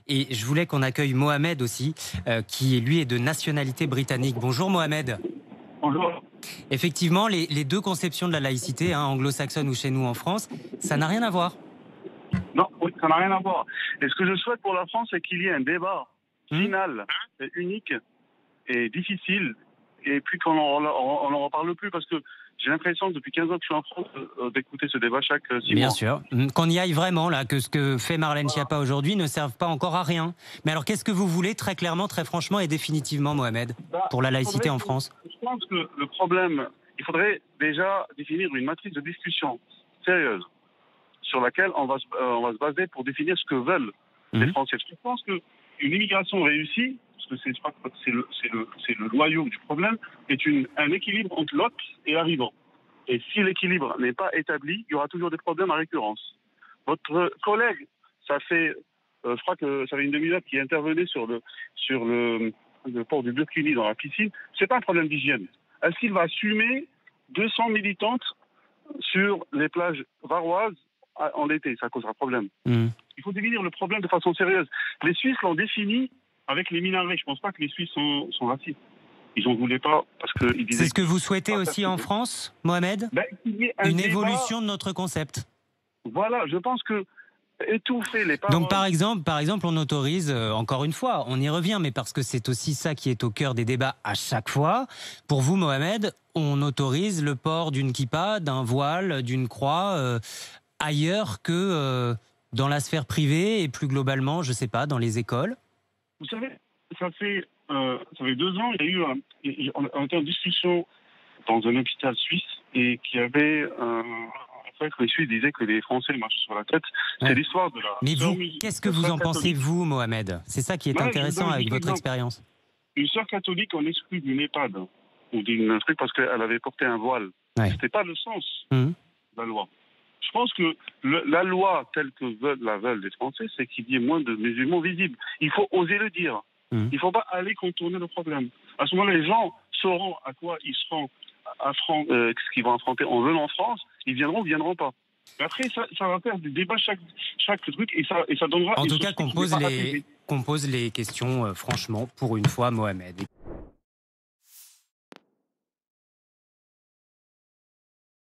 Et je voulais qu'on accueille Mohamed aussi, qui lui est de nationalité britannique. Bonjour Mohamed. Bonjour. Effectivement, les deux conceptions de la laïcité, anglo-saxonne ou chez nous en France, ça n'a rien à voir. Non, oui, ça n'a rien à voir. Et ce que je souhaite pour la France, c'est qu'il y ait un débat final, et unique et difficile, et puis qu'on n'en reparle plus, parce que j'ai l'impression que depuis 15 ans que je suis en France, d'écouter ce débat chaque 6 mois. Bien sûr. Qu'on y aille vraiment, là, que ce que fait Marlène Schiappa aujourd'hui ne serve pas encore à rien. Mais alors, qu'est-ce que vous voulez très clairement, très franchement et définitivement, Mohamed, pour la laïcité en France? Je pense que le problème, il faudrait déjà définir une matrice de discussion sérieuse sur laquelle on va se baser pour définir ce que veulent les Français. Je pense qu'une immigration réussie, parce que c'est le noyau du problème, est un équilibre entre l'hôte et l'arrivant. Et si l'équilibre n'est pas établi, il y aura toujours des problèmes à récurrence. Votre collègue, je crois que ça fait une demi-heure qu'il intervenait sur le port du burkini dans la piscine. C'est pas un problème d'hygiène. Est-ce qu'il va assumer 200 militantes sur les plages varoises en été? Ça causera problème. Il faut définir le problème de façon sérieuse. Les Suisses l'ont défini avec les minarets. Je pense pas que les Suisses sont racistes. Ils n'en voulaient pas parce qu'ils disaient... C'est ce que vous souhaitez aussi en France, Mohamed? Une évolution de notre concept. Voilà, je pense que étouffer les paroles... Donc par exemple, on autorise, encore une fois, on y revient, mais parce que c'est aussi ça qui est au cœur des débats à chaque fois. Pour vous, Mohamed, on autorise le port d'une kippa, d'un voile, d'une croix, ailleurs que dans la sphère privée et plus globalement, je sais pas, dans les écoles? Vous savez, ça fait 2 ans, on était en discussion dans un hôpital suisse et qui avait... En fait, les Suisses disaient que les Français marchent sur la tête. Ouais. C'est l'histoire de la... Mais vous, qu'est-ce que vous en pensez, vous, Mohamed? C'est ça qui est intéressant avec votre expérience. Une sœur catholique en exclut d'une EHPAD ou d'un truc parce qu'elle avait porté un voile. Ouais. C'était pas le sens de la loi. Je pense que la loi telle que la veulent les Français, c'est qu'il y ait moins de musulmans visibles. Il faut oser le dire. Il ne faut pas aller contourner le problème. À ce moment-là, les gens sauront à quoi ils seront ce qu'ils vont affronter en venant en France. Ils viendront ou ne viendront pas. Mais après, ça va faire du débat chaque truc et ça donnera... En tout cas, qu'on pose les questions franchement, pour une fois, Mohamed.